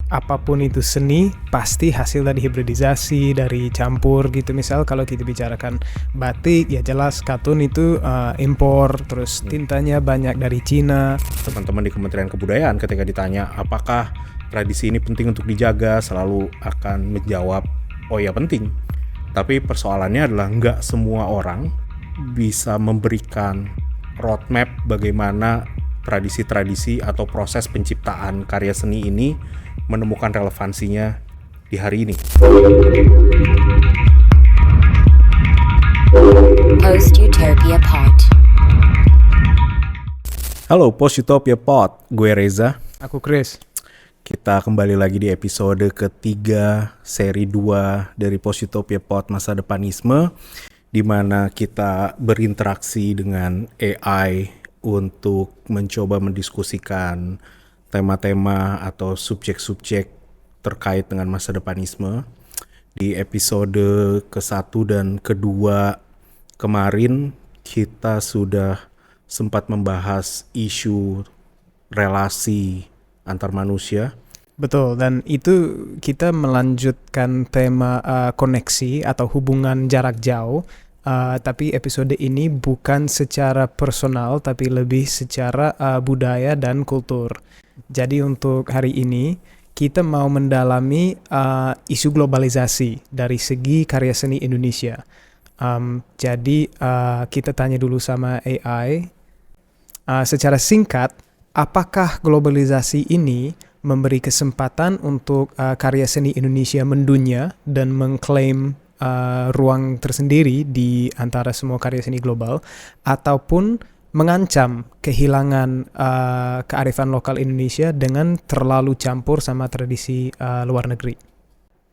apapun itu seni pasti hasil dari hibridisasi, dari campur gitu. Misal kalau kita bicarakan batik, ya jelas katun itu impor, terus tintanya banyak dari Cina. Teman-teman di Kementerian Kebudayaan ketika ditanya apakah tradisi ini penting untuk dijaga, selalu akan menjawab, oh ya penting. Tapi persoalannya adalah nggak semua orang bisa memberikan roadmap bagaimana tradisi-tradisi atau proses penciptaan karya seni ini menemukan relevansinya di hari ini. Post Utopia Pod. Halo Post Utopia Pod, gue Reza. Aku Chris. Kita kembali lagi di episode ketiga seri 2 dari Post Utopia Pod Masa Depanisme, di mana kita berinteraksi dengan AI untuk mencoba mendiskusikan tema-tema atau subjek-subjek terkait dengan masa depanisme. Di episode ke-1 dan ke-2 kemarin kita sudah sempat membahas isu relasi antar manusia. Betul, dan itu kita melanjutkan tema koneksi atau hubungan jarak jauh. Tapi episode ini bukan secara personal, tapi lebih secara budaya dan kultur. Jadi untuk hari ini kita mau mendalami isu globalisasi dari segi karya seni Indonesia. Jadi kita tanya dulu sama AI, secara singkat, apakah globalisasi ini memberi kesempatan untuk karya seni Indonesia mendunia dan mengklaim ruang tersendiri di antara semua karya seni global, ataupun mengancam kehilangan kearifan lokal Indonesia dengan terlalu campur sama tradisi luar negeri?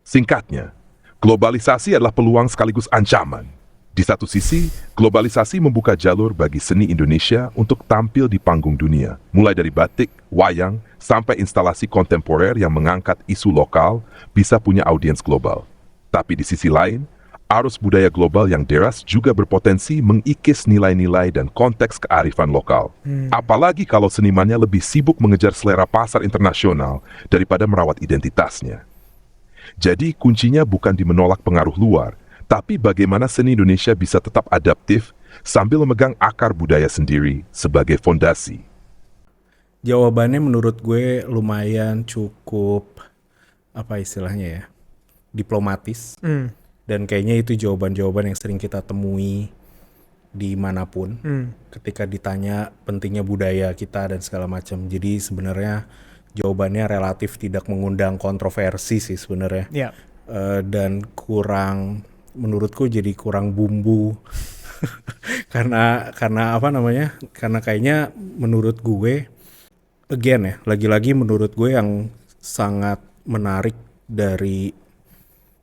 Singkatnya, globalisasi adalah peluang sekaligus ancaman. Di satu sisi, globalisasi membuka jalur bagi seni Indonesia untuk tampil di panggung dunia, mulai dari batik, wayang, sampai instalasi kontemporer yang mengangkat isu lokal bisa punya audiens global. Tapi di sisi lain, arus budaya global yang deras juga berpotensi mengikis nilai-nilai dan konteks kearifan lokal. Apalagi kalau senimannya lebih sibuk mengejar selera pasar internasional daripada merawat identitasnya. Jadi kuncinya bukan di menolak pengaruh luar, tapi bagaimana seni Indonesia bisa tetap adaptif sambil memegang akar budaya sendiri sebagai fondasi. Jawabannya menurut gue lumayan cukup, apa istilahnya ya, diplomatis. Dan kayaknya itu jawaban-jawaban yang sering kita temui dimanapun ketika ditanya pentingnya budaya kita dan segala macam. Jadi sebenarnya jawabannya relatif tidak mengundang kontroversi sih sebenarnya. Yeah. Dan kurang, menurutku jadi kurang bumbu. karena apa namanya? Karena kayaknya menurut gue, again ya, lagi-lagi menurut gue yang sangat menarik dari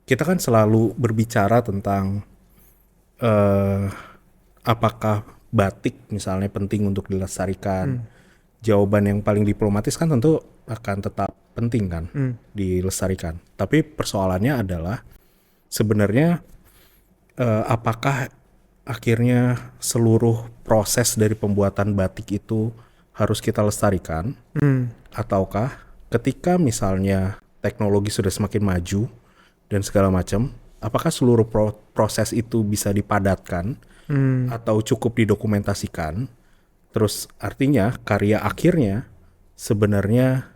kita kan selalu berbicara tentang apakah batik misalnya penting untuk dilestarikan. Jawaban yang paling diplomatis kan tentu akan tetap penting kan dilestarikan. Tapi persoalannya adalah sebenarnya apakah akhirnya seluruh proses dari pembuatan batik itu harus kita lestarikan, ataukah ketika misalnya teknologi sudah semakin maju dan segala macam, apakah seluruh proses itu bisa dipadatkan atau cukup didokumentasikan? Terus artinya karya akhirnya sebenarnya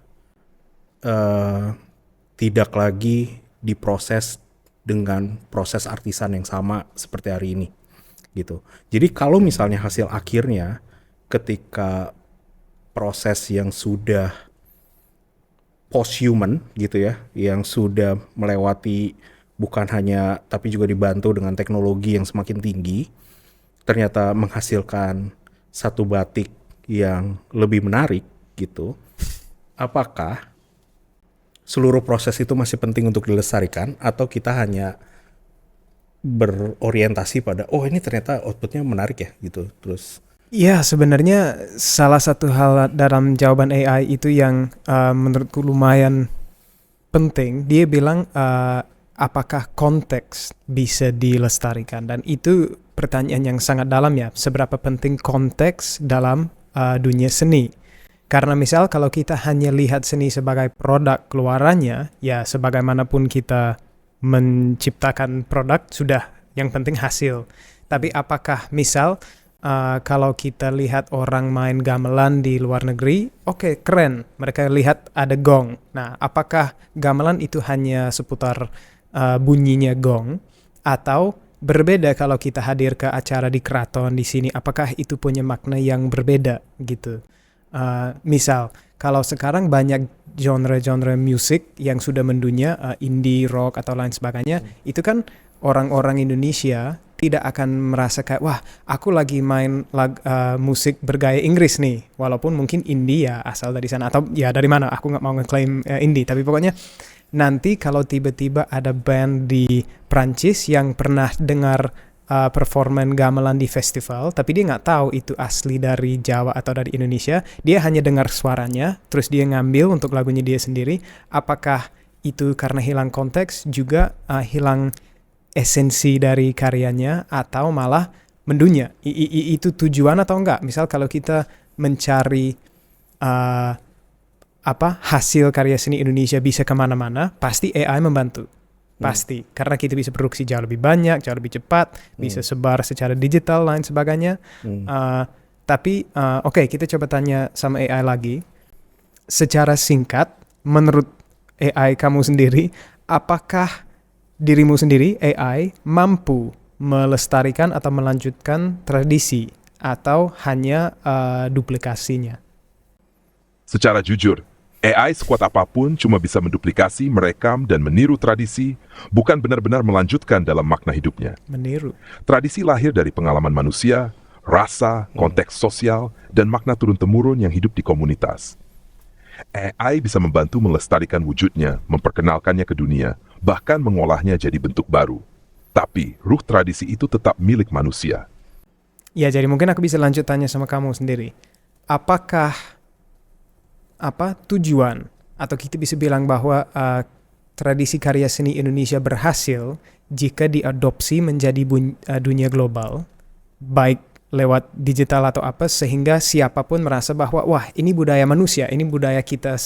tidak lagi diproses dengan proses artisan yang sama seperti hari ini gitu. Jadi kalau misalnya hasil akhirnya ketika proses yang sudah post-human gitu ya, yang sudah melewati bukan hanya tapi juga dibantu dengan teknologi yang semakin tinggi, ternyata menghasilkan satu batik yang lebih menarik gitu. Apakah seluruh proses itu masih penting untuk dilestarikan, atau kita hanya berorientasi pada oh ini ternyata outputnya menarik ya gitu terus? Ya, sebenarnya salah satu hal dalam jawaban AI itu yang menurutku lumayan penting. Dia bilang apakah konteks bisa dilestarikan, dan itu pertanyaan yang sangat dalam ya. Seberapa penting konteks dalam dunia seni? Karena misal kalau kita hanya lihat seni sebagai produk keluarannya, ya sebagaimanapun kita menciptakan produk, sudah yang penting hasil. Tapi apakah misal kalau kita lihat orang main gamelan di luar negeri, oke, keren, mereka lihat ada gong. Nah, apakah gamelan itu hanya seputar bunyinya gong, atau berbeda kalau kita hadir ke acara di keraton di sini, apakah itu punya makna yang berbeda gitu? Misal, kalau sekarang banyak genre-genre musik yang sudah mendunia, indie, rock, atau lain sebagainya, itu kan orang-orang Indonesia tidak akan merasa kayak, wah, aku lagi main musik bergaya Inggris nih, walaupun mungkin indie ya asal dari sana, atau ya dari mana, aku nggak mau ngeklaim indie, tapi pokoknya nanti kalau tiba-tiba ada band di Prancis yang pernah dengar performan gamelan di festival, tapi dia nggak tahu itu asli dari Jawa atau dari Indonesia, dia hanya dengar suaranya, terus dia ngambil untuk lagunya dia sendiri. Apakah itu karena hilang konteks, juga hilang esensi dari karyanya, atau malah mendunia? Itu tujuan atau enggak? Misal kalau kita mencari hasil karya seni Indonesia bisa kemana-mana, pasti AI membantu. Pasti, karena kita bisa produksi jauh lebih banyak, jauh lebih cepat, bisa sebar secara digital, lain sebagainya. Tapi oke, kita coba tanya sama AI lagi. Secara singkat, menurut AI kamu sendiri, apakah dirimu sendiri, AI, mampu melestarikan atau melanjutkan tradisi, atau hanya duplikasinya? Secara jujur, AI sekuat apapun cuma bisa menduplikasi, merekam, dan meniru tradisi, bukan benar-benar melanjutkan dalam makna hidupnya. Meniru. Tradisi lahir dari pengalaman manusia, rasa, konteks sosial, dan makna turun-temurun yang hidup di komunitas. AI bisa membantu melestarikan wujudnya, memperkenalkannya ke dunia, bahkan mengolahnya jadi bentuk baru. Tapi, ruh tradisi itu tetap milik manusia. Ya, jadi mungkin aku bisa lanjut tanya sama kamu sendiri. Apakah tujuan, atau kita bisa bilang bahwa tradisi karya seni Indonesia berhasil jika diadopsi menjadi dunia global, baik lewat digital atau apa, sehingga siapapun merasa bahwa wah, ini budaya manusia, ini budaya kita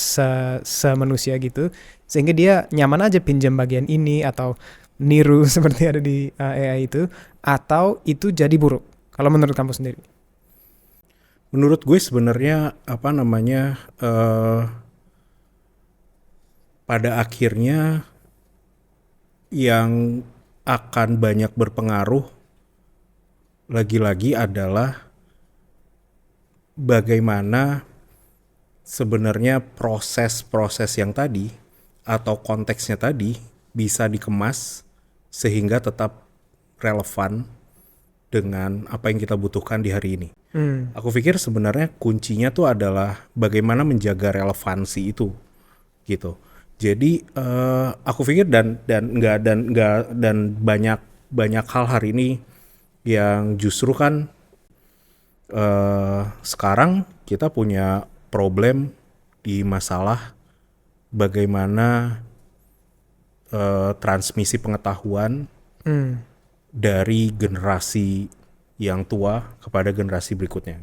se-manusia gitu, sehingga dia nyaman aja pinjam bagian ini atau niru seperti ada di AI itu, atau itu jadi buruk? Kalau menurut kamu sendiri? Menurut gue sebenarnya pada akhirnya yang akan banyak berpengaruh lagi-lagi adalah bagaimana sebenarnya proses-proses yang tadi atau konteksnya tadi bisa dikemas sehingga tetap relevan dengan apa yang kita butuhkan di hari ini. Aku pikir sebenarnya kuncinya tuh adalah bagaimana menjaga relevansi itu, gitu. Jadi aku pikir dan banyak hal hari ini yang justru kan sekarang kita punya problem di masalah bagaimana transmisi pengetahuan dari generasi yang tua kepada generasi berikutnya.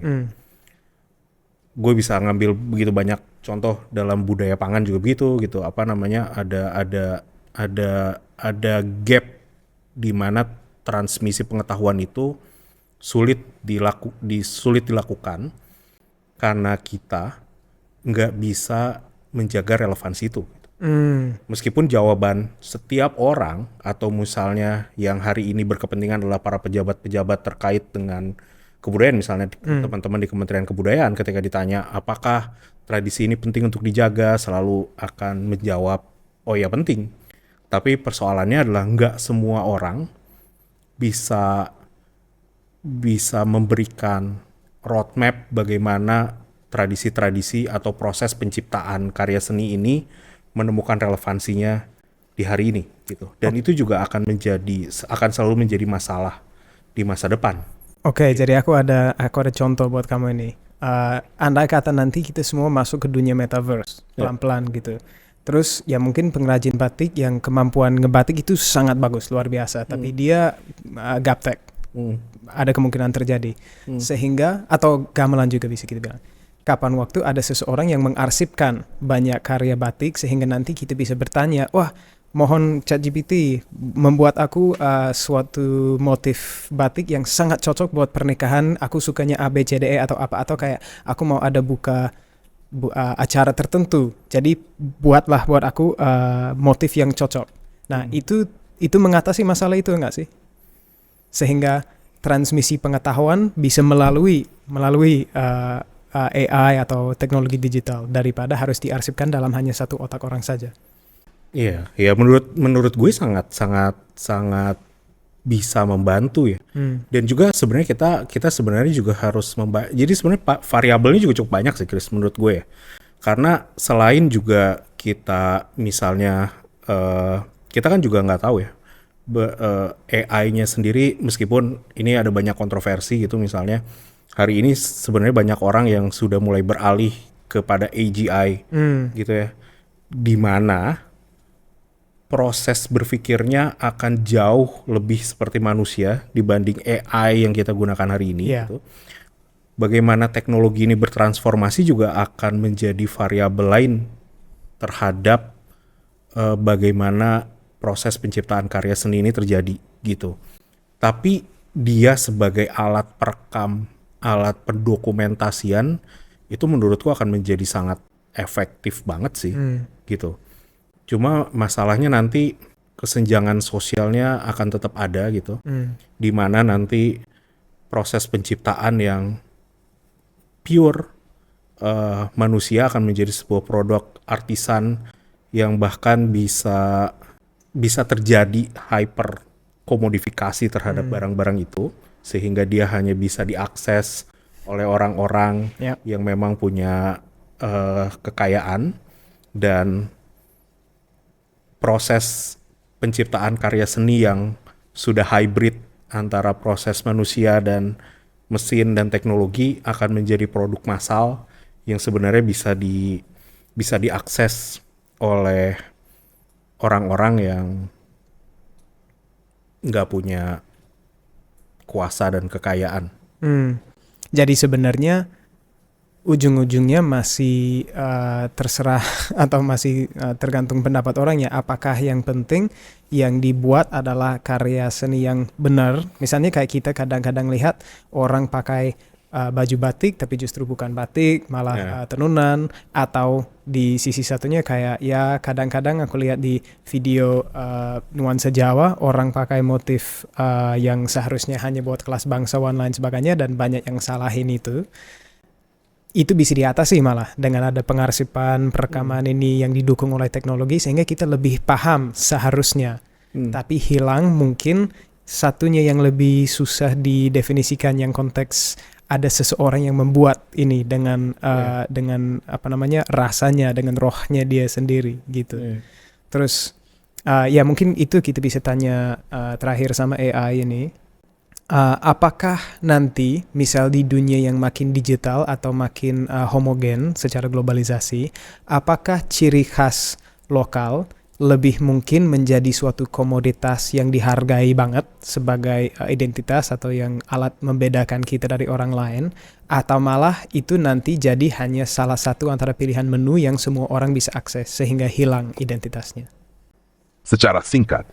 Gue bisa ngambil begitu banyak contoh dalam budaya pangan juga begitu gitu. Ada gap di mana transmisi pengetahuan itu sulit dilakukan karena kita nggak bisa menjaga relevansi itu. Meskipun jawaban setiap orang atau misalnya yang hari ini berkepentingan adalah para pejabat-pejabat terkait dengan kebudayaan, misalnya teman-teman di Kementerian Kebudayaan ketika ditanya apakah tradisi ini penting untuk dijaga, selalu akan menjawab oh ya penting. Tapi persoalannya adalah nggak semua orang bisa memberikan roadmap bagaimana tradisi-tradisi atau proses penciptaan karya seni ini menemukan relevansinya di hari ini gitu. Dan itu juga akan selalu menjadi masalah di masa depan. Oke, jadi aku ada contoh buat kamu ini. Andai kata nanti kita semua masuk ke dunia metaverse pelan-pelan gitu. Terus ya mungkin pengrajin batik yang kemampuan ngebatik itu sangat bagus, luar biasa, tapi dia gaptek. Ada kemungkinan terjadi. Sehingga atau gamelan juga bisa kita bilang. kapan waktu ada seseorang yang mengarsipkan banyak karya batik sehingga nanti kita bisa bertanya, wah mohon ChatGPT membuat aku suatu motif batik yang sangat cocok buat pernikahan, aku sukanya A B C D E atau apa, atau kayak aku mau ada buka acara tertentu, jadi buatlah buat aku motif yang cocok. Nah itu mengatasi masalah itu enggak sih? Sehingga transmisi pengetahuan bisa melalui AI atau teknologi digital daripada harus diarsipkan dalam hanya satu otak orang saja. Iya, ya menurut gue sangat bisa membantu ya. Dan juga sebenarnya kita sebenarnya juga harus jadi sebenarnya variabelnya juga cukup banyak sih Chris menurut gue ya. Karena selain juga kita misalnya kita kan juga nggak tahu ya AI-nya sendiri, meskipun ini ada banyak kontroversi gitu, misalnya hari ini sebenarnya banyak orang yang sudah mulai beralih kepada AGI gitu ya, di mana proses berpikirnya akan jauh lebih seperti manusia dibanding AI yang kita gunakan hari ini. Yeah. Gitu. Bagaimana teknologi ini bertransformasi juga akan menjadi variabel lain terhadap bagaimana proses penciptaan karya seni ini terjadi gitu. Tapi dia sebagai alat perekam, alat pendokumentasian itu menurutku akan menjadi sangat efektif banget sih gitu. Cuma masalahnya nanti kesenjangan sosialnya akan tetap ada gitu. Di mana nanti proses penciptaan yang pure manusia akan menjadi sebuah produk artisan yang bahkan bisa terjadi hyper komodifikasi terhadap barang-barang itu, sehingga dia hanya bisa diakses oleh orang-orang yang memang punya kekayaan, dan proses penciptaan karya seni yang sudah hybrid antara proses manusia dan mesin dan teknologi akan menjadi produk massal yang sebenarnya bisa diakses oleh orang-orang yang nggak punya kuasa dan kekayaan. Jadi sebenarnya ujung-ujungnya masih terserah atau masih tergantung pendapat orangnya. Apakah yang penting yang dibuat adalah karya seni yang benar? Misalnya kayak kita kadang-kadang lihat orang pakai baju batik tapi justru bukan batik, malah tenunan. Atau di sisi satunya kayak ya kadang-kadang aku lihat di video nuansa Jawa orang pakai motif yang seharusnya hanya buat kelas bangsawan lain sebagainya, dan banyak yang salahin itu bisa diatasi malah dengan ada pengarsipan perekaman ini yang didukung oleh teknologi, sehingga kita lebih paham seharusnya. Tapi hilang mungkin satunya yang lebih susah didefinisikan, yang konteks ada seseorang yang membuat ini dengan apa namanya, rasanya, dengan rohnya dia sendiri gitu. Terus ya mungkin itu kita bisa tanya terakhir sama AI ini. Apakah nanti misal di dunia yang makin digital atau makin homogen secara globalisasi, apakah ciri khas lokal lebih mungkin menjadi suatu komoditas yang dihargai banget sebagai identitas atau yang alat membedakan kita dari orang lain, atau malah itu nanti jadi hanya salah satu antara pilihan menu yang semua orang bisa akses sehingga hilang identitasnya? Secara singkat,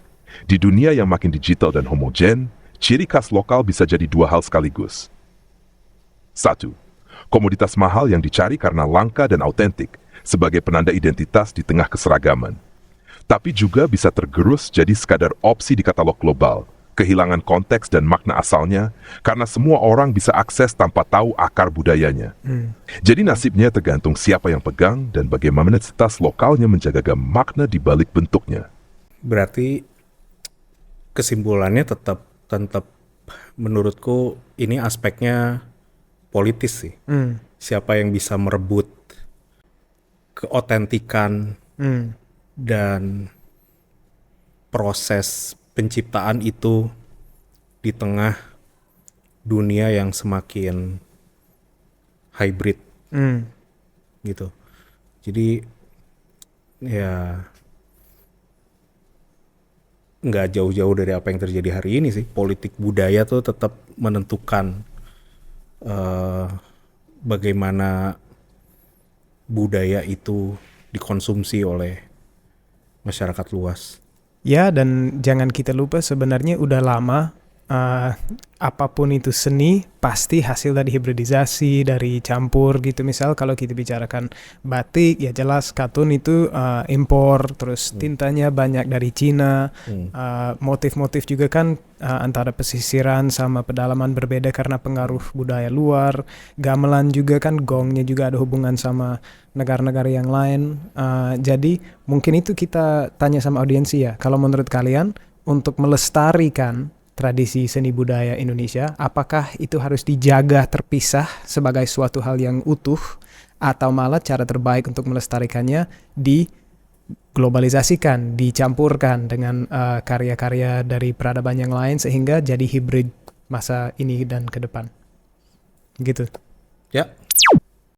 di dunia yang makin digital dan homogen, ciri khas lokal bisa jadi dua hal sekaligus. 1. Komoditas mahal yang dicari karena langka dan autentik sebagai penanda identitas di tengah keseragaman. Tapi juga bisa tergerus jadi sekadar opsi di katalog global, kehilangan konteks dan makna asalnya karena semua orang bisa akses tanpa tahu akar budayanya. Jadi nasibnya tergantung siapa yang pegang dan bagaimana identitas lokalnya menjaga makna di balik bentuknya. Berarti kesimpulannya tetap menurutku ini aspeknya politis sih. Siapa yang bisa merebut keotentikan dan proses penciptaan itu di tengah dunia yang semakin hybrid gitu. Jadi ya nggak jauh-jauh dari apa yang terjadi hari ini sih. Politik budaya tuh tetap menentukan bagaimana budaya itu dikonsumsi oleh masyarakat luas. Ya, dan jangan kita lupa sebenarnya udah lama apapun itu seni pasti hasil dari hibridisasi, dari campur gitu. Misal kalau kita bicarakan batik, ya jelas katun itu impor, terus tintanya banyak dari Cina. Motif-motif juga kan antara pesisiran sama pedalaman berbeda karena pengaruh budaya luar. Gamelan juga kan, gongnya juga ada hubungan sama negara-negara yang lain. Jadi mungkin itu kita tanya sama audiensi ya, kalau menurut kalian untuk melestarikan tradisi seni budaya Indonesia, apakah itu harus dijaga terpisah sebagai suatu hal yang utuh, atau malah cara terbaik untuk melestarikannya diglobalisasikan, dicampurkan dengan karya-karya dari peradaban yang lain sehingga jadi hibrid masa ini dan ke depan? Gitu. Ya,